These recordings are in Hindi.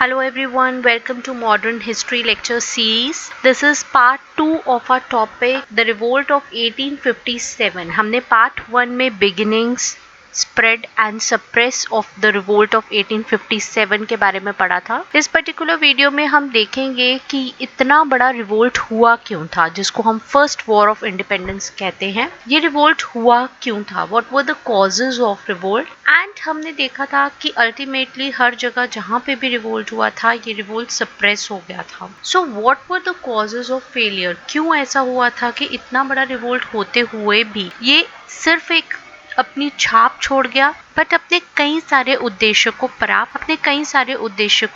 Hello everyone, welcome to Modern History Lecture Series. This is part 2 of our topic, The Revolt of 1857. हमने part 1 में beginnings, spread and suppress of the revolt of 1857 के बारे में पढ़ा था. इस पर्टिकुलर वीडियो में हम देखेंगे कि इतना बड़ा रिवोल्ट हुआ क्यों था, जिसको हम फर्स्ट वॉर ऑफ इंडिपेंडेंस कहते हैं. ये रिवोल्ट हुआ क्यों था, what were the causes of revolt, and हमने देखा था कि अल्टीमेटली हर जगह जहाँ पे भी रिवोल्ट हुआ था ये रिवोल्ट सप्रेस हो गया था. So what were the causes of failure, क्यों ऐसा हुआ था कि इतना बड़ा रिवोल्ट होते हुए भी ये सिर्फ एक अपनी छाप छोड़ गया, बट अपने कई सारे उद्देश्य को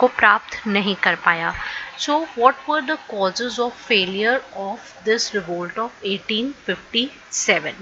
प्राप्त नहीं कर पाया. So what were the causes of failure of this revolt of 1857.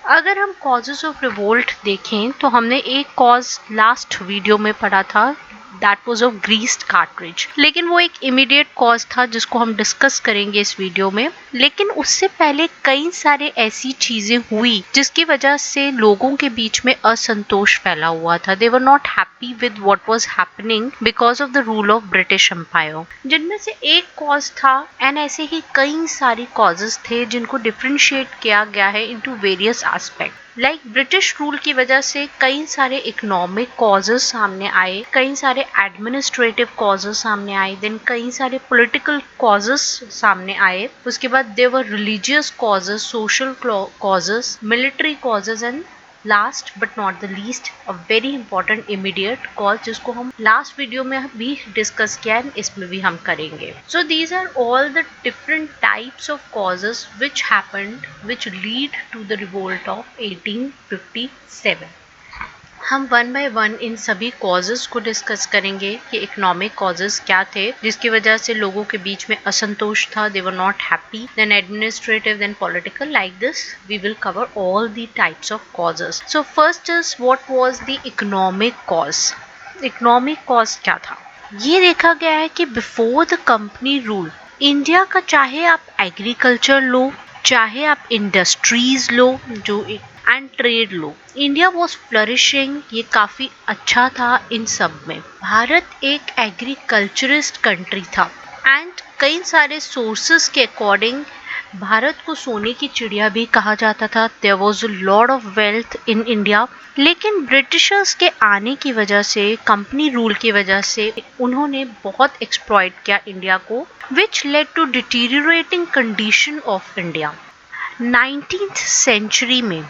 अगर हम कॉजेज ऑफ रिवोल्ट देखें तो हमने एक कॉज लास्ट वीडियो में पढ़ा था, that was of greased cartridge. लेकिन वो एक इमीडिएट कॉज था जिसको हम डिस्कस करेंगे इस वीडियो में. लेकिन उससे पहले कई सारे ऐसी चीजें हुई जिसकी वजह से लोगों के बीच में असंतोष फैला हुआ था. They were not happy with what was happening because of the rule of British empire. जिनमें से एक कॉज था, एंड ऐसे ही कई सारी कॉजेस थे जिनको डिफरेंशिएट किया गया है into various aspect. Like British rule की वजह से कई सारे इकोनॉमिक कॉजेस सामने आए, कई सारे एडमिनिस्ट्रेटिव कॉजेस सामने आए, देन कई सारे पॉलिटिकल कॉजेस सामने आए. उसके बाद there were religious causes, social causes, military causes, and last but not the least a very important immediate cause जिसको हम लास्ट वीडियो में भी डिस्कस किया है, इसमें भी हम करेंगे. So these are all the different types of causes which happened which lead to the revolt of 1857. हम वन बाय वन इन सभी कॉजेस को डिस्कस करेंगे कि इकोनॉमिक कॉजेस क्या थे जिसकी वजह से लोगों के बीच में असंतोष था, they were not happy, then administrative, then political. Like this we will cover all the types of causes. So first is what was the economic cause. Economic cause क्या था? ये देखा गया है कि before the company rule India का, चाहे आप एग्रीकल्चर लो, चाहे आप इंडस्ट्रीज लो जो and trade low, India was flourishing. ये काफी अच्छा था इन सब में. भारत एक एग्रीकल्चरिस्ट कंट्री था एंड कई सारे सोर्सेस के अकॉर्डिंग भारत को सोने की चिड़िया भी कहा जाता था. There was a lot of wealth in India. लेकिन ब्रिटिशर्स के आने की वजह से, कंपनी रूल की वजह से उन्होंने बहुत एक्सप्लॉइट किया इंडिया को, which led to deteriorating condition of India. 19th century में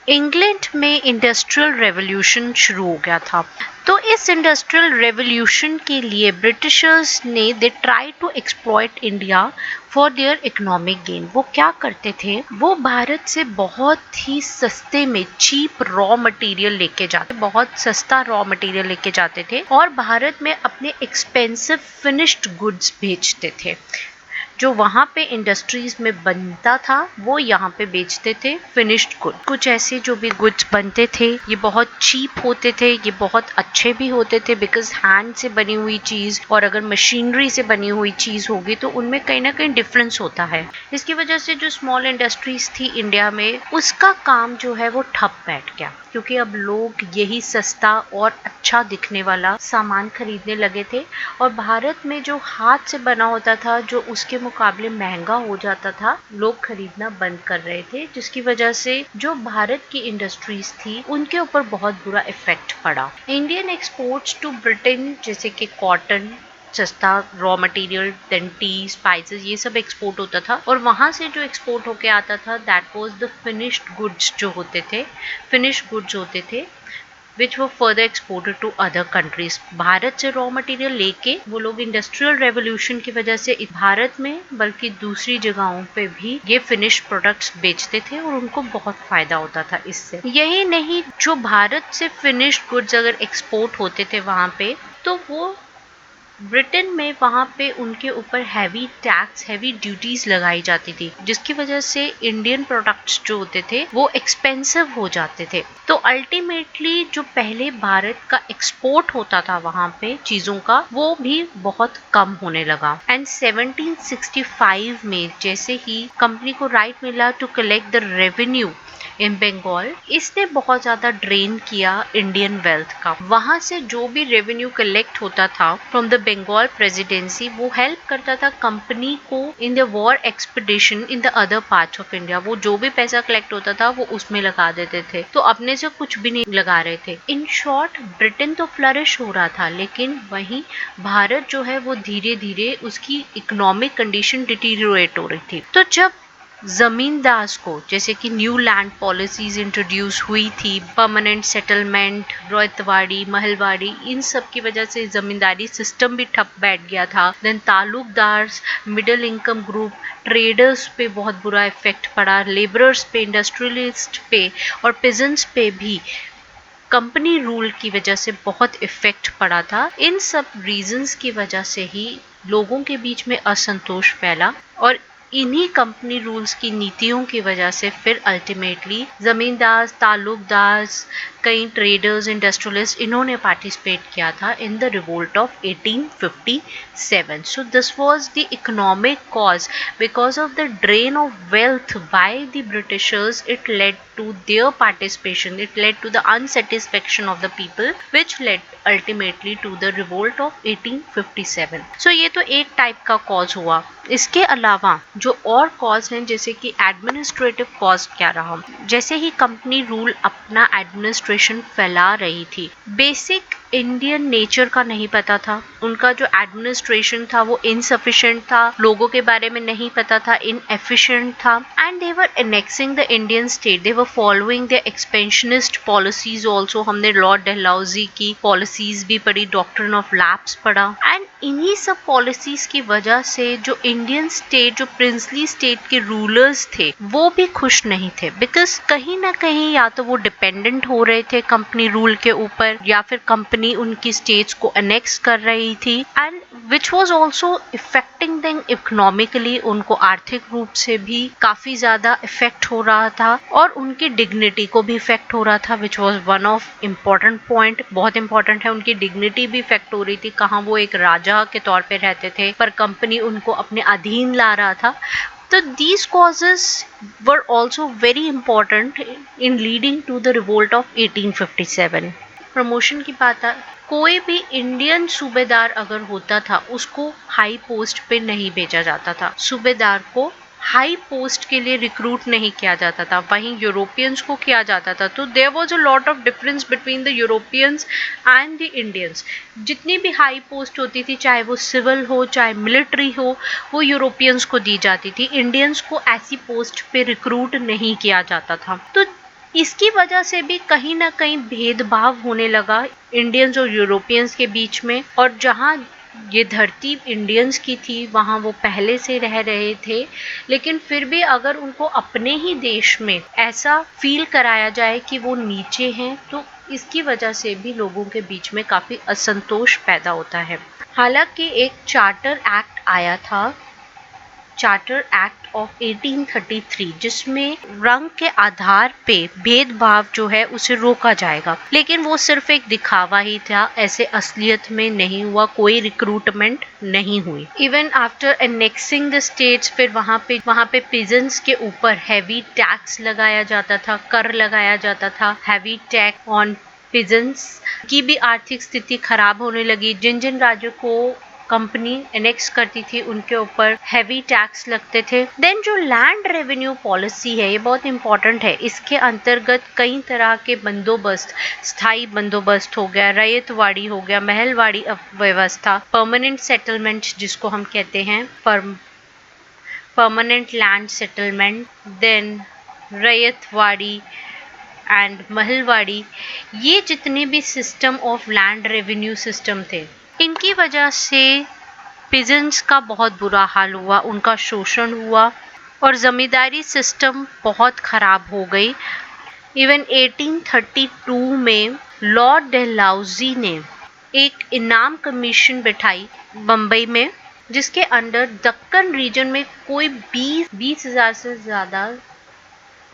इंग्लैंड में इंडस्ट्रियल रेवोल्यूशन शुरू हो गया था. तो इस इंडस्ट्रियल रेवोल्यूशन के लिए ब्रिटिशर्स ने they try to exploit India for their economic gain. वो क्या करते थे, वो भारत से बहुत ही सस्ते में चीप रॉ मटेरियल लेके जाते, बहुत सस्ता रॉ मटेरियल लेके जाते थे और भारत में अपने एक्सपेंसिव फिनिश्ड गुड्स बेचते थे. जो वहाँ पे इंडस्ट्रीज में बनता था वो यहाँ पे बेचते थे फिनिश्ड गुड. कुछ ऐसे जो भी गुड्स बनते थे ये बहुत चीप होते थे, ये बहुत अच्छे भी होते थे बिकॉज हैंड से बनी हुई चीज और अगर मशीनरी से बनी हुई चीज होगी तो उनमें कहीं ना कहीं डिफरेंस होता है. इसकी वजह से जो स्मॉल इंडस्ट्रीज थी इंडिया में, उसका काम जो है वो ठप बैठ गया क्योंकि अब लोग यही सस्ता और अच्छा दिखने वाला सामान खरीदने लगे थे और भारत में जो हाथ से बना होता था जो उसके मुकाबले महंगा हो जाता था, लोग खरीदना बंद कर रहे थे, जिसकी वजह से जो भारत की इंडस्ट्रीज थी उनके ऊपर बहुत बुरा इफेक्ट पड़ा. इंडियन एक्सपोर्ट्स टू ब्रिटेन जैसे कि कॉटन, सस्ता raw material, then tea, spices, ये सब एक्सपोर्ट होता था और वहां से जो एक्सपोर्ट होके आता था that was the finished goods जो होते थे which were further exported to other countries. Bharat से रॉ मटेरियल लेके वो लोग इंडस्ट्रियल रेवोल्यूशन की वजह से भारत में बल्कि दूसरी जगहों पे भी ये फिनिश्ड प्रोडक्ट्स बेचते थे और उनको बहुत फायदा होता था इससे. यही नहीं, जो भारत से फिनिश्ड गुड्स अगर एक्सपोर्ट होते थे वहां पे तो वो ब्रिटेन में वहाँ पे उनके ऊपर हैवी टैक्स, हैवी ड्यूटीज लगाई जाती थी, जिसकी वजह से इंडियन प्रोडक्ट्स जो होते थे वो एक्सपेंसिव हो जाते थे। तो अल्टीमेटली जो पहले भारत का एक्सपोर्ट होता था वहाँ पे चीजों का, वो भी बहुत कम होने लगा। एंड 1765 में जैसे ही कंपनी को राइट मिला to collect the revenue in Bengal, इसने बहुत ज्यादा ड्रेन किया इंडियन वेल्थ का। वहां से जो भी रेवेन्यू कलेक्ट होता था फ्रॉम द बंगाल प्रेसिडेंसी, वो हेल्प करता था कंपनी को in the war expedition in the other parts of India. वो जो भी पैसा कलेक्ट होता था वो उसमें लगा देते थे, तो अपने से कुछ भी नहीं लगा रहे थे। इन शॉर्ट ब्रिटेन तो फ्लरिश हो रहा था, लेकिन वहीं भारत जो है वो धीरे धीरे उसकी इकोनॉमिक कंडीशन डिटीरियोरेट हो रही थी। तो जब जमींदार को, जैसे कि न्यू लैंड पॉलिसीज इंट्रोड्यूस हुई थी, परमानेंट सेटलमेंट, रोयतवाड़ी, महलवाड़ी, इन सब की वजह से जमींदारी सिस्टम भी ठप बैठ गया था। Then taluqdar, middle income group, traders पे बहुत बुरा इफेक्ट पड़ा, लेबरर्स पे, इंडस्ट्रियलिस्ट पे और पिजेंट्स पे भी कंपनी रूल की वजह से बहुत इफेक्ट पड़ा था। इन सब रीजंस की वजह से ही लोगों के बीच में असंतोष फैला और इन्हीं कंपनी रूल्स की नीतियों की वजह से फिर अल्टीमेटली जमींदार, ताल्लुकदार, कई ट्रेडर्स, इंडस्ट्रियलिस्ट, इन्होंने पार्टिसिपेट किया था in the revolt of 1857. So this was the economic cause because of the drain of wealth by the Britishers. It led to their participation, it led to the unsatisfaction of the people, which led ultimately to the revolt of 1857. so ये तो एक टाइप का कॉज हुआ। इसके अलावा जो और कॉज हैं, जैसे कि एडमिनिस्ट्रेटिव कॉज क्या रहा, जैसे ही कंपनी रूल अपना एडमिनिस्ट्रेशन फैला रही थी, बेसिक इंडियन नेचर का नहीं पता था। उनका जो एडमिनिस्ट्रेशन था वो इनसफिशिएंट था, लोगों के बारे में नहीं पता था, इनएफिशिएंट था, and they were annexing the Indian state, they were following the expansionist policies also. हमने लॉर्ड डलहौजी की पॉलिसीज भी पढ़ी, डॉक्ट्रिन ऑफ लैप्स पढ़ा, एंड इन्हीं सब पॉलिसीज की वजह से जो इंडियन स्टेट, जो प्रिंसली स्टेट के रूलर्स थे, वो भी खुश नहीं थे, बिकॉज कहीं ना कहीं या तो वो डिपेंडेंट हो रहे थे कंपनी रूल के ऊपर, या फिर कंपनी उनकी स्टेट्स को अनेक्स कर रही थी, and which was also affecting them economically. उनको आर्थिक रूप से भी काफी ज्यादा इफेक्ट हो रहा था और उनकी डिग्निटी को भी इफेक्ट हो रहा था, which was one of important point. बहुत इंपॉर्टेंट है, उनकी डिग्निटी भी इफेक्ट हो रही थी। कहाँ वो एक राजा के तौर पे रहते थे, पर कंपनी उनको अपने अधीन ला रहा था। तो these causes were also very important in leading to the revolt of 1857. Promotion की बात है, कोई भी इंडियन सूबेदार अगर होता था उसको हाई पोस्ट पे नहीं भेजा जाता था, सूबेदार को हाई पोस्ट के लिए रिक्रूट नहीं किया जाता था, वहीं यूरोपियंस को किया जाता था। तो there was a lot of difference between the Europeans and the Indians. जितनी भी हाई पोस्ट होती थी, चाहे वो सिविल हो चाहे मिलिट्री हो, वो यूरोपियंस को दी जाती थी, इंडियंस को ऐसी पोस्ट पे रिक्रूट नहीं किया जाता था। तो इसकी वजह से भी कहीं ना कहीं भेदभाव होने लगा इंडियंस और यूरोपियंस के बीच में। और जहाँ ये धरती इंडियंस की थी, वहाँ वो पहले से रह रहे थे, लेकिन फिर भी अगर उनको अपने ही देश में ऐसा फील कराया जाए कि वो नीचे हैं, तो इसकी वजह से भी लोगों के बीच में काफ़ी असंतोष पैदा होता है। हालांकि एक चार्टर एक्ट आया था, चार्टर एक्ट ऑफ 1833, जिसमें रंग के आधार पे भेदभाव जो है उसे रोका जाएगा, लेकिन वो सिर्फ एक दिखावा ही था, ऐसे असलियत में नहीं हुआ, कोई रिक्रूटमेंट नहीं हुई। Even after annexing the states, फिर वहाँ पे पिजेंट्स के ऊपर हैवी टैक्स लगाया जाता था, कर लगाया जाता था, हैवी टैक्स ऑन पिजेंट्स की भी आर्थिक स्थिति खराब होने लगी। जिन जिन राज्यों को कंपनी एनेक्स करती थी उनके ऊपर हैवी टैक्स लगते थे। देन जो लैंड रेवेन्यू पॉलिसी है, ये बहुत इंपॉर्टेंट है। इसके अंतर्गत कई तरह के बंदोबस्त, स्थायी बंदोबस्त हो गया, रैयतवाड़ी हो गया, महलवाड़ी व्यवस्था, परमानेंट सेटलमेंट जिसको हम कहते हैं, permanent land settlement, then ryotwari and mahalwari, ये जितने भी system of land revenue system थे, इनकी वजह से पिजेंट्स का बहुत बुरा हाल हुआ, उनका शोषण हुआ और जमींदारी सिस्टम बहुत खराब हो गई। इवन 1832 में लॉर्ड डलहौजी ने एक इनाम कमीशन बिठाई बम्बई में, जिसके अंडर दक्कन रीजन में कोई 20,000 से ज्यादा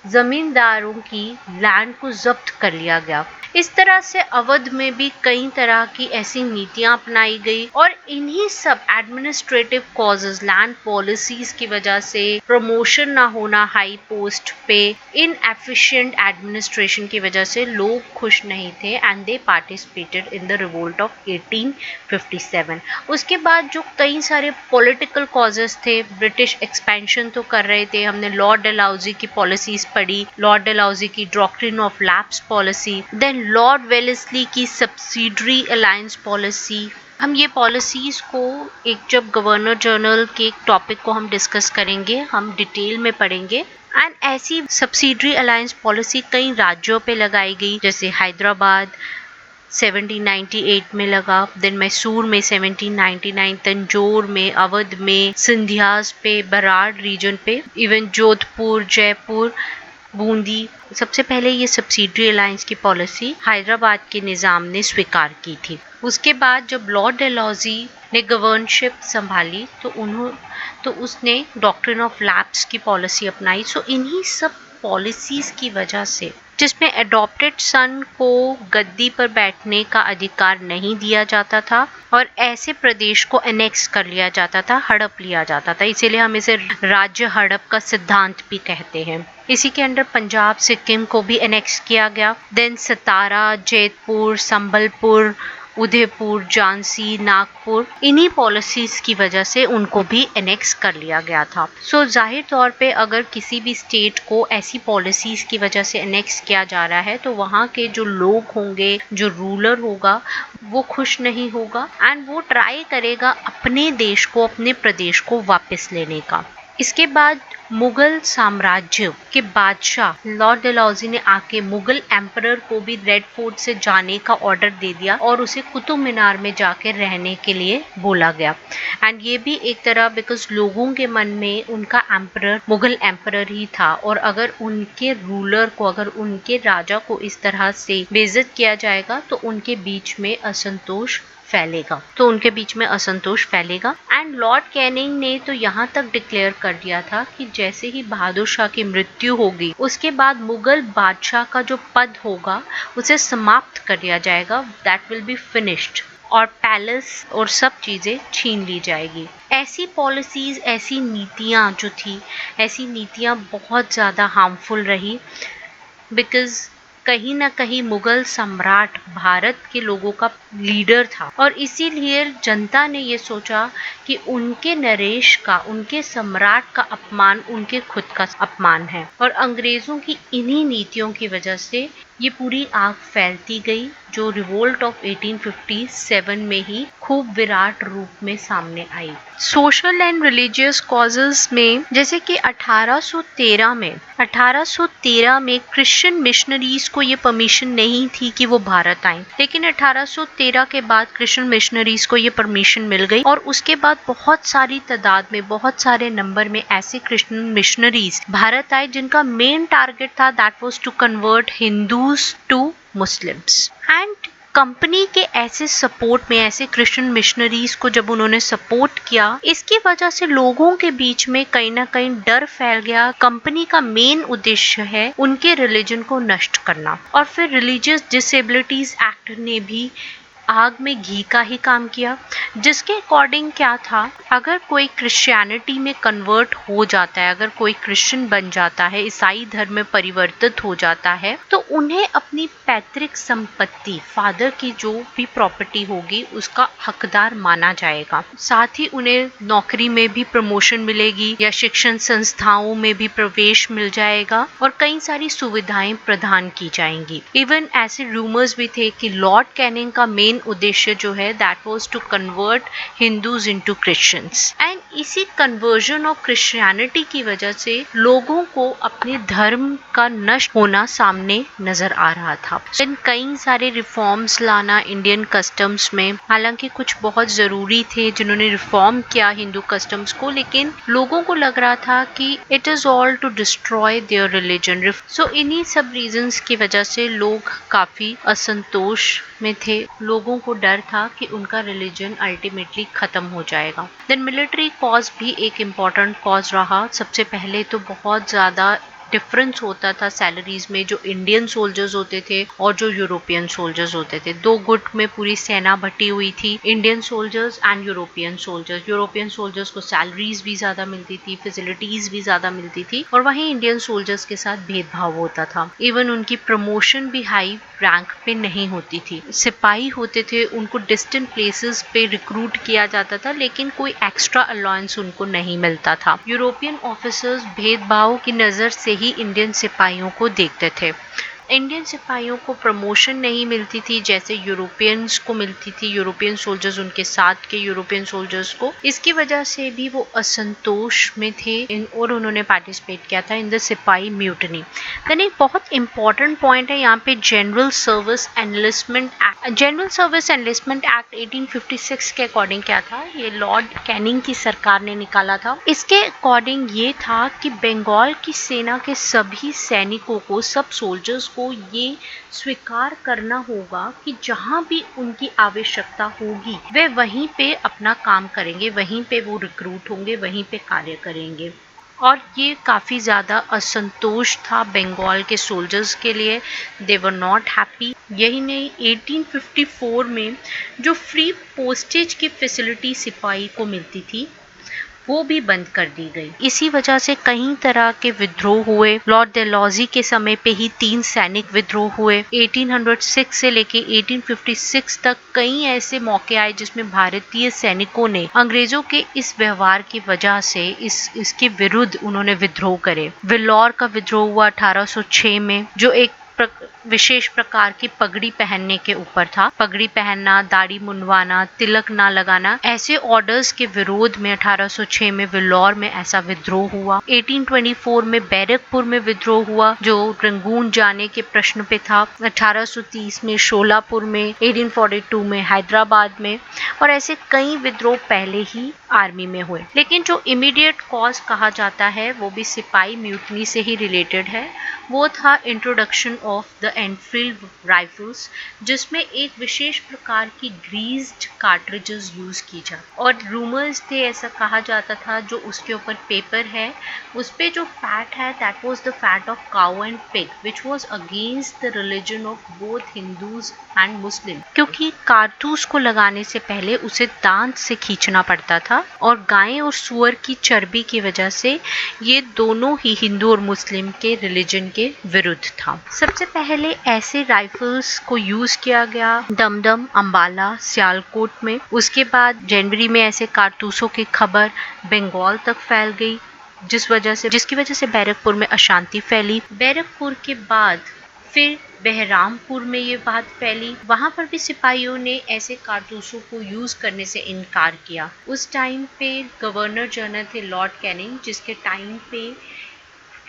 जमींदारों की लैंड को जब्त कर लिया गया। इस तरह से अवध में भी कई तरह की ऐसी नीतियां अपनाई गई और इन्हीं सब एडमिनिस्ट्रेटिव कॉजेज, लैंड पॉलिसीज की वजह से, प्रमोशन ना होना हाई पोस्ट पे, इनएफिशिएंट एडमिनिस्ट्रेशन की वजह से लोग खुश नहीं थे and they participated in the revolt of 1857। उसके बाद जो कई सारे पॉलिटिकल कॉजेज थे, ब्रिटिश एक्सपेंशन तो कर रहे थे, हमने लॉर्ड डलहौजी की पॉलिसीज पढ़ी, लॉर्ड डलहौजी की doctrine of lapse policy, then Lord Wellesley की सब्सिडरी अलायंस पॉलिसी। हम ये पॉलिसीज को एक जब गवर्नर जनरल के एक टॉपिक को हम डिस्कस करेंगे, हम डिटेल में पढ़ेंगे। एंड ऐसी सब्सिडरी अलायंस पॉलिसी कई राज्यों पे लगाई गई, जैसे हैदराबाद 1798 में लगा, देन मैसूर में 1799, तंजौर में, अवध में, सिंधियाज पे, बराड़ रीजन पे, इवन जोधपुर, जयपुर, बूंदी। सबसे पहले ये सब्सिडरी अलायंस की पॉलिसी हैदराबाद के निजाम ने स्वीकार की थी। उसके बाद जब लॉर्ड डलहौजी ने गवर्नरशिप संभाली तो उसने डॉक्ट्रिन ऑफ लैप्स की पॉलिसी अपनाई। सो इन्हीं सब पॉलिसीज की वजह से, जिसमें अडॉप्टेड सन को गद्दी पर बैठने का अधिकार नहीं दिया जाता था और ऐसे प्रदेश को एनेक्स कर लिया जाता था, हड़प लिया जाता था, इसीलिए हम इसे राज्य हड़प का सिद्धांत भी कहते हैं। इसी के अंडर पंजाब, सिक्किम को भी एनेक्स किया गया। देन सतारा, जैतपुर, संबलपुर, उदयपुर, झांसी, नागपुर, इन्हीं पॉलिसीज की वजह से उनको भी एनेक्स कर लिया गया था। सो जाहिर तौर पे अगर किसी भी स्टेट को ऐसी पॉलिसीज की वजह से एनेक्स किया जा रहा है तो वहाँ के जो लोग होंगे, जो रूलर होगा, वो खुश नहीं होगा एंड वो ट्राई करेगा अपने देश को, अपने प्रदेश को वापस लेने का। इसके बाद मुगल साम्राज्य के बादशाह लॉर्ड डलहौजी ने आके मुगल एम्परर को भी रेड फोर्ट से जाने का ऑर्डर दे दिया और उसे कुतुब मीनार में जाकर रहने के लिए बोला गया। एंड ये भी एक तरह बिकॉज लोगों के मन में उनका एम्परर मुगल एम्परर ही था और अगर उनके रूलर को, अगर उनके राजा को इस तरह से बेइज्जत किया जाएगा तो उनके बीच में असंतोष फैलेगा। एंड लॉर्ड कैनिंग ने तो यहाँ तक डिक्लेयर कर दिया था कि जैसे ही बहादुर शाह की मृत्यु होगी उसके बाद मुगल बादशाह का जो पद होगा उसे समाप्त कर दिया जाएगा, दैट विल बी फिनिश्ड, और पैलेस और सब चीजें छीन ली जाएगी। ऐसी पॉलिसीज, ऐसी नीतियाँ जो थी, ऐसी नीतियाँ बहुत ज्यादा हार्मफुल रही बिकॉज कहीं ना कहीं मुगल सम्राट भारत के लोगों का लीडर था और इसीलिए जनता ने ये सोचा कि उनके नरेश का, उनके सम्राट का अपमान उनके खुद का अपमान है। और अंग्रेजों की इन्हीं नीतियों की वजह से ये पूरी आग फैलती गई जो रिवोल्ट ऑफ 1857 में ही खूब विराट रूप में सामने आई। सोशल एंड रिलीजियस कॉजेस में जैसे कि 1813 में क्रिश्चियन मिशनरीज को ये परमिशन नहीं थी कि वो भारत आएं, लेकिन 1813 के बाद क्रिश्चियन मिशनरीज को ये परमिशन मिल गई और उसके बाद बहुत सारी तादाद में, बहुत सारे नंबर में ऐसे क्रिश्चियन मिशनरीज भारत आए जिनका मेन टारगेट था that was to convert Hindus to Muslims. And company के ऐसे सपोर्ट में, ऐसे क्रिश्चियन मिशनरीज को जब उन्होंने सपोर्ट किया, इसकी वजह से लोगों के बीच में कहीं ना कहीं डर फैल गया। कंपनी का मेन उद्देश्य है उनके रिलीजन को नष्ट करना। और फिर रिलीजियस डिसेबिलिटीज एक्ट ने भी आग में घी का ही काम किया, जिसके अकॉर्डिंग क्या था, अगर कोई क्रिश्चियनिटी में कन्वर्ट हो जाता है, अगर कोई क्रिश्चियन बन जाता है, ईसाई धर्म में परिवर्तित हो जाता है, तो उन्हें अपनी पैतृक संपत्ति, फादर की जो भी प्रॉपर्टी होगी उसका हकदार माना जाएगा। साथ ही उन्हें नौकरी में भी प्रमोशन मिलेगी या शिक्षण संस्थाओं में भी प्रवेश मिल जाएगा और कई सारी सुविधाएं प्रदान की जाएंगी। इवन ऐसे रूमर्स भी थे कि लॉर्ड कैनिंग का मेन उद्देश्य जो है that was to convert Hindus into Christians. And इसी कन्वर्जन ऑफ क्रिश्चियनिटी की वजह से लोगों को अपने धर्म का नष्ट होना सामने नजर आ रहा था। इन कई सारे रिफॉर्म्स लाना इंडियन कस्टम्स में, हालांकि कुछ बहुत जरूरी थे जिन्होंने रिफॉर्म किया हिंदू कस्टम्स को, लेकिन लोगों को लग रहा था कि it is all to destroy their religion. So इन्हीं सब रीजंस की वजह से लोग काफी असंतोष में थे। लोगों को डर था कि उनका रिलीजन अल्टीमेटली खत्म हो जाएगा। देन मिलिट्री कॉज भी एक इम्पॉर्टेंट कॉज रहा। सबसे पहले तो बहुत ज्यादा डिफरेंस होता था सैलरीज में, जो इंडियन सोल्जर्स होते थे और जो यूरोपियन सोल्जर्स होते थे। दो गुट में पूरी सेना बटी हुई थी, Indian soldiers and European soldiers. European soldiers को सैलरीज भी ज्यादा मिलती थी, फैसिलिटीज भी ज्यादा मिलती थी, और वहीं इंडियन सोल्जर्स के साथ भेदभाव होता था। इवन उनकी प्रमोशन भी हाई रैंक पे नहीं होती थी। सिपाही होते थे, उनको डिस्टेंट प्लेसेस पे रिक्रूट किया जाता था, लेकिन कोई एक्स्ट्रा अलाउंस उनको नहीं मिलता था। यूरोपियन ऑफिसर्स भेदभाव की नजर से ही इंडियन सिपाहियों को देखते थे। इंडियन सिपाहियों को प्रमोशन नहीं मिलती थी जैसे यूरोपियंस को मिलती थी, यूरोपियन सोल्जर्स उनके साथ के यूरोपियन सोल्जर्स को। इसकी वजह से भी वो असंतोष में थे और उन्होंने पार्टिसिपेट किया था इन द सिपाही म्यूटनी। देन एक बहुत इंपॉर्टेंट पॉइंट है यहाँ पे general service enlistment act. General service enlistment act 1856 के अकॉर्डिंग क्या था, ये लॉर्ड कैनिंग की सरकार ने निकाला था। इसके अकॉर्डिंग ये था कि बंगाल की सेना के सभी सैनिकों को, सब सोल्जर्स को ये स्वीकार करना होगा कि जहां भी उनकी आवश्यकता होगी वे वहीं पे अपना काम करेंगे, वहीं पे वो रिक्रूट होंगे, वहीं पे कार्य करेंगे। और ये काफ़ी ज़्यादा असंतोष था बंगाल के सोल्जर्स के लिए। दे वर नॉट हैप्पी। यही नहीं, 1854 में जो फ्री पोस्टेज की फैसिलिटी सिपाही को मिलती थी वो भी बंद कर दी गई। इसी वजह से कई तरह के विद्रोह हुए। लॉर्ड डलहौजी के समय पे ही 3 सैनिक विद्रोह हुए। 1806 से लेके 1856 तक कई ऐसे मौके आए जिसमें भारतीय सैनिकों ने अंग्रेजों के इस व्यवहार की वजह से इसके विरुद्ध उन्होंने विद्रोह करे। विल्लौर का विद्रोह हुआ 1806 में, जो एक विशेष प्रकार की पगड़ी पहनने के ऊपर था। पगड़ी पहनना, दाढ़ी मुंडवाना, तिलक ना लगाना, ऐसे ऑर्डर्स के विरोध में 1806 में विल्लौर में ऐसा विद्रोह हुआ। 1824 में बैरकपुर में विद्रोह हुआ जो रंगून जाने के प्रश्न पे था। 1830 में शोलापुर में, 1842 में हैदराबाद में, और ऐसे कई विद्रोह पहले ही आर्मी में हुए। लेकिन जो इमीडिएट कॉज कहा जाता है वो भी सिपाही म्यूटनी से ही रिलेटेड है। वो था introduction of the Enfield rifles, जिसमें एक विशेष प्रकार की ग्रीज्ड कार्ट्रिजेस यूज की जाए। और रूमर्स थे, ऐसा कहा जाता था, जो उसके ऊपर पेपर है उस पे जो फैट है that was the fat of cow and pig which was against the religion of both Hindus and Muslim. क्योंकि कारतूस को लगाने से पहले उसे दांत से खींचना पड़ता था और गाय और सुअर की चर्बी की वजह से ये दोनों ही हिंदू और मुस्लिम के रिलीजन के विरुद्ध था। सबसे पहले ऐसे राइफल्स को यूज किया गया दमदम, अंबाला, सियालकोट में। उसके बाद जनवरी में ऐसे कारतूसों की खबर बंगाल तक फैल गई, जिसकी वजह से बैरकपुर में अशांति फैली। बैरकपुर के बाद फिर बहरामपुर में ये बात फैली। वहां पर भी सिपाहियों ने ऐसे कारतूसों को यूज करने से इनकार किया। उस टाइम पे गवर्नर जनरल थे लॉर्ड कैनिंग, जिसके टाइम पे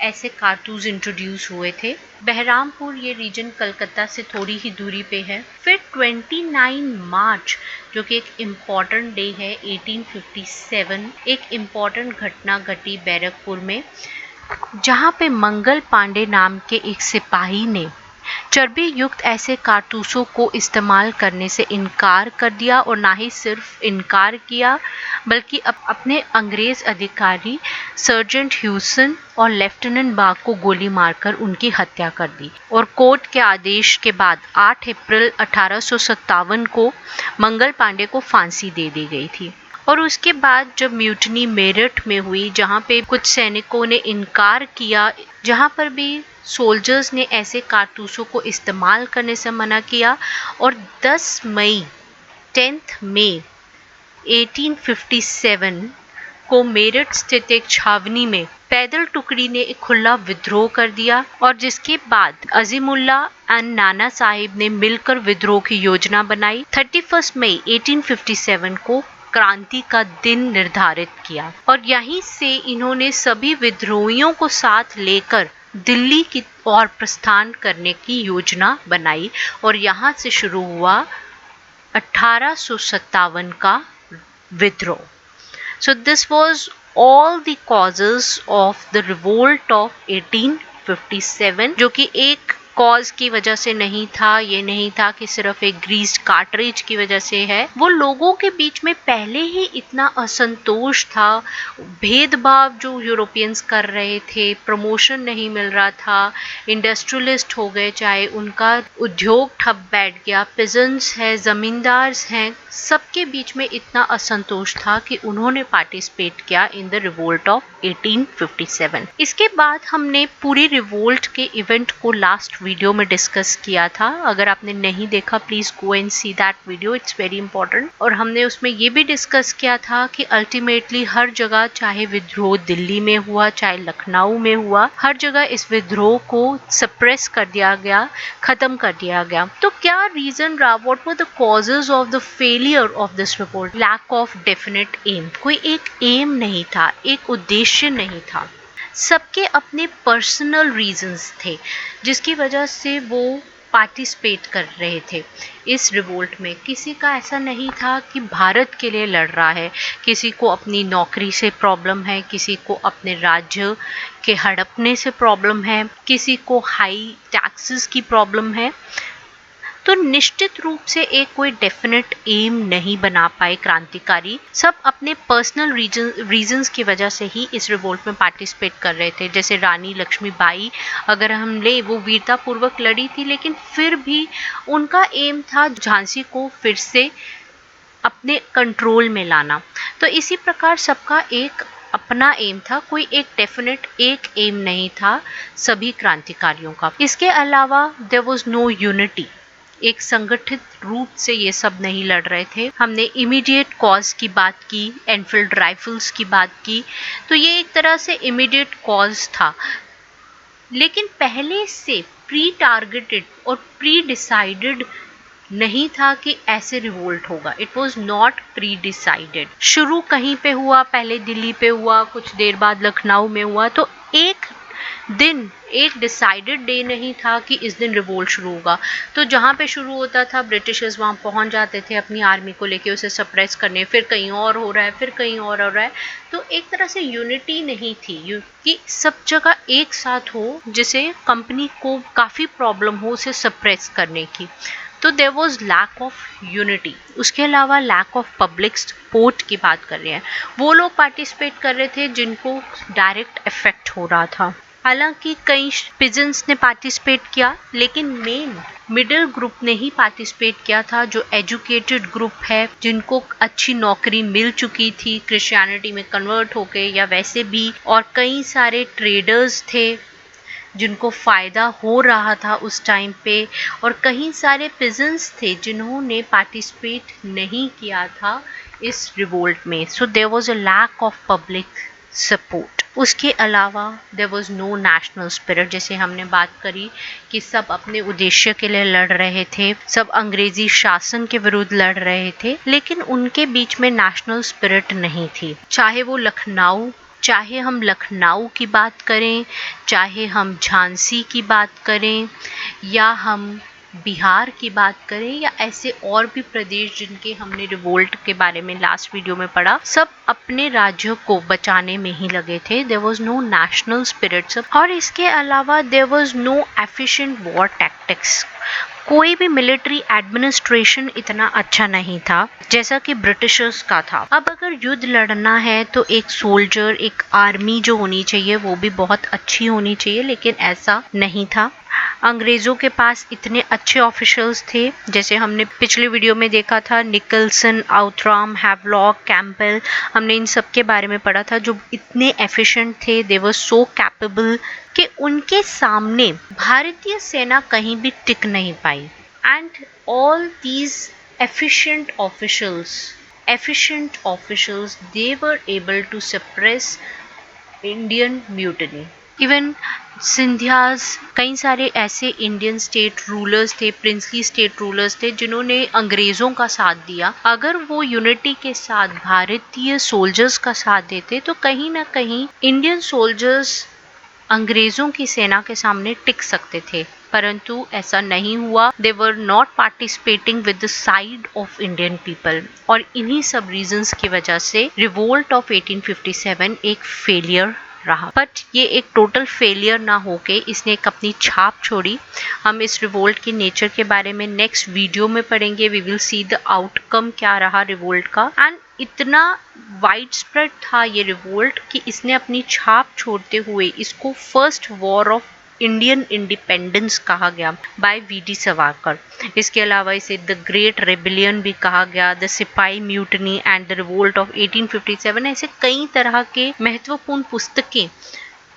ऐसे कारतूस इंट्रोड्यूस हुए थे। बहरामपुर ये रीजन कलकत्ता से थोड़ी ही दूरी पे है। फिर 29 मार्च जो कि एक इम्पॉर्टेंट डे है 1857, एक इम्पॉर्टेंट घटना घटी बैरकपुर में, जहां पे मंगल पांडे नाम के एक सिपाही ने चर्बी युक्त ऐसे कारतूसों को इस्तेमाल करने से इनकार कर दिया। और ना ही सिर्फ इनकार किया बल्कि अपने अंग्रेज अधिकारी सर्जेंट ह्यूसन और लेफ्टिनेंट बाग को गोली मारकर उनकी हत्या कर दी। और कोर्ट के आदेश के बाद 8 अप्रैल 1857 को मंगल पांडे को फांसी दे दी गई थी। और उसके बाद जब म्यूटनी मेरठ में हुई, जहाँ पे कुछ सैनिकों ने इनकार किया, जहाँ पर भी सोल्जर्स ने ऐसे कारतूसों को इस्तेमाल करने से मना किया, और 10 मई 1857 को मेरठ स्थित एक छावनी में पैदल टुकड़ी ने एक खुला विद्रोह कर दिया। और जिसके बाद अजीमुल्ला एंड नाना साहिब ने मिलकर विद्रोह की योजना बनाई। 31 मई 1857 को क्रांति का दिन निर्धारित किया और यहीं से इन्होंने सभी विद्रोहियों को साथ लेकर दिल्ली की ओर प्रस्थान करने की योजना बनाई और यहाँ से शुरू हुआ 1857 का विद्रोह. So this was all the causes of the revolt of 1857, जो कि एक कॉज की वजह से नहीं था, ये नहीं था कि सिर्फ एक ग्रीस्ड कार्ट्रिज की वजह से है. वो लोगों के बीच में पहले ही इतना असंतोष था, भेदभाव जो यूरोपियंस कर रहे थे, प्रमोशन नहीं मिल रहा था, इंडस्ट्रियलिस्ट हो गए, चाहे उनका उद्योग ठप बैठ गया, पिजेंट्स हैं, जमींदार्स हैं, सबके बीच में इतना असंतोष था कि उन्होंने पार्टिसिपेट किया इन द रिवोल्ट ऑफ 1857. इसके बाद हमने पूरी रिवोल्ट के इवेंट को लास्ट वीडियो में डिस्कस किया था. अगर आपने नहीं देखा please go and see that video, it's very important. और हमने उसमें ये भी डिस्कस किया था कि अल्टीमेटली हर जगह, चाहे विद्रोह दिल्ली में हुआ, चाहे लखनऊ में हुआ, हर जगह इस विद्रोह को सप्रेस कर दिया गया, खत्म कर दिया गया. तो क्या रीजन रहा? What were the causes of the failure of this revolt? Lack of definite aim. कोई एक एम नहीं था, एक उद्देश्य नहीं था. सबके अपने पर्सनल रीजंस थे जिसकी वजह से वो पार्टिसिपेट कर रहे थे इस रिवोल्ट में. किसी का ऐसा नहीं था कि भारत के लिए लड़ रहा है, किसी को अपनी नौकरी से प्रॉब्लम है, किसी को अपने राज्य के हड़पने से प्रॉब्लम है, किसी को हाई टैक्सेस की प्रॉब्लम है. तो निश्चित रूप से एक कोई डेफिनेट एम नहीं बना पाए क्रांतिकारी. सब अपने पर्सनल रीजंस की वजह से ही इस रिवोल्ट में पार्टिसिपेट कर रहे थे. जैसे रानी लक्ष्मीबाई अगर हम ले, वो वीरता पूर्वक लड़ी थी, लेकिन फिर भी उनका एम था झांसी को फिर से अपने कंट्रोल में लाना. तो इसी प्रकार सबका एक अपना एम था, कोई एक डेफिनेट एक एम नहीं था सभी क्रांतिकारियों का. इसके अलावा देयर वाज नो यूनिटी. एक संगठित रूप से ये सब नहीं लड़ रहे थे. हमने इमीडिएट कॉज की बात की, एनफील्ड राइफल्स की बात की, तो ये एक तरह से इमीडिएट कॉज था, लेकिन पहले से प्री टारगेटेड और प्री डिसाइडेड नहीं था कि ऐसे रिवोल्ट होगा. It was not pre decided. शुरू कहीं पे हुआ, पहले दिल्ली पे हुआ, कुछ देर बाद लखनऊ में हुआ. तो एक दिन, एक डिसाइडेड डे नहीं था कि इस दिन रिवोल्ट शुरू होगा. तो जहाँ पे शुरू होता था ब्रिटिशर्स वहाँ पहुँच जाते थे अपनी आर्मी को लेके उसे सप्रेस करने, फिर कहीं और हो रहा है, फिर कहीं और हो रहा है. तो एक तरह से यूनिटी नहीं थी कि सब जगह एक साथ हो, जिसे कंपनी को काफ़ी प्रॉब्लम हो उसे सप्रेस करने की. तो there was lack of unity. उसके अलावा लैक ऑफ पब्लिक सपोर्ट की बात कर रहे हैं. वो लोग पार्टिसिपेट कर रहे थे जिनको डायरेक्ट इफेक्ट हो रहा था. हालांकि कई पिजेंट्स ने पार्टिसिपेट किया, लेकिन मेन मिडिल ग्रुप ने ही पार्टिसिपेट किया था, जो एजुकेटेड ग्रुप है, जिनको अच्छी नौकरी मिल चुकी थी क्रिश्चियनिटी में कन्वर्ट होके या वैसे भी. और कई सारे ट्रेडर्स थे जिनको फ़ायदा हो रहा था उस टाइम पे, और कई सारे पिजेंट्स थे जिन्होंने पार्टिसिपेट नहीं किया था इस रिवोल्ट में. So there was a lack of public support. उसके अलावा there was no national spirit. जैसे हमने बात करी कि सब अपने उद्देश्य के लिए लड़ रहे थे, सब अंग्रेजी शासन के विरुद्ध लड़ रहे थे, लेकिन उनके बीच में नेशनल स्पिरिट नहीं थी. चाहे वो चाहे हम लखनऊ की बात करें, चाहे हम झांसी की बात करें, या हम बिहार की बात करें, या ऐसे और भी प्रदेश जिनके हमने रिवोल्ट के बारे में लास्ट वीडियो में पढ़ा, सब अपने राज्य को बचाने में ही लगे थे. There was no national spirit. और इसके अलावा there was no efficient war tactics. कोई भी मिलिट्री एडमिनिस्ट्रेशन इतना अच्छा नहीं था जैसा कि ब्रिटिशर्स का था. अब अगर युद्ध लड़ना है तो एक सोल्जर, एक आर्मी जो होनी चाहिए वो भी बहुत अच्छी होनी चाहिए, लेकिन ऐसा नहीं था. अंग्रेज़ों के पास इतने अच्छे ऑफिशियल्स थे, जैसे हमने पिछले वीडियो में देखा था, निकल्सन, आउथराम, हैवलॉक, कैंपबेल, हमने इन सब के बारे में पढ़ा था, जो इतने एफिशिएंट थे, दे वर सो कैपेबल कि उनके सामने भारतीय सेना कहीं भी टिक नहीं पाई. And all these efficient officials, they were able to suppress Indian mutiny. Even Scindias, कई सारे ऐसे इंडियन स्टेट रूलर्स थे, प्रिंसली स्टेट रूलर्स थे जिन्होंने अंग्रेजों का साथ दिया। अगर वो यूनिटी के साथ भारतीय सोल्जर्स का साथ देते तो कहीं ना कहीं इंडियन सोल्जर्स अंग्रेजों की सेना के सामने टिक सकते थे, परंतु ऐसा नहीं हुआ। They were not participating with the side of Indian people, और इन्हीं सब रीजंस की वजह से रिवोल्ट ऑफ 1857 एक फेलियर रहा। बट ये एक टोटल फेलियर ना होके इसने एक अपनी छाप छोड़ी। हम इस रिवोल्ट के नेचर के बारे में नेक्स्ट वीडियो में पढ़ेंगे। We will see the outcome क्या रहा रिवोल्ट का। एंड इतना वाइड स्प्रेड था ये रिवोल्ट कि इसने अपनी छाप छोड़ते हुए इसको first war of Indian independence कहा गया बाय वीडी सावरकर। इसके अलावा इसे द ग्रेट रेबिलियन भी कहा गया, द सिपाही mutiny and the revolt of 1857। ऐसे कई तरह के महत्वपूर्ण पुस्तकें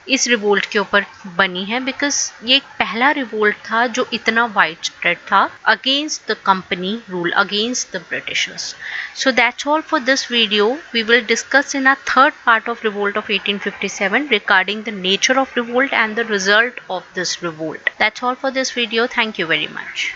इस रिवोल्ट के ऊपर बनी है, बिकॉज ये एक पहला रिवोल्ट था जो इतना वाइड स्प्रेड था against the company rule, against the Britishers. So that's all for this video. We will discuss in our third part of revolt of 1857 regarding the nature of revolt and the result of this revolt. That's all for this video. Thank you very much.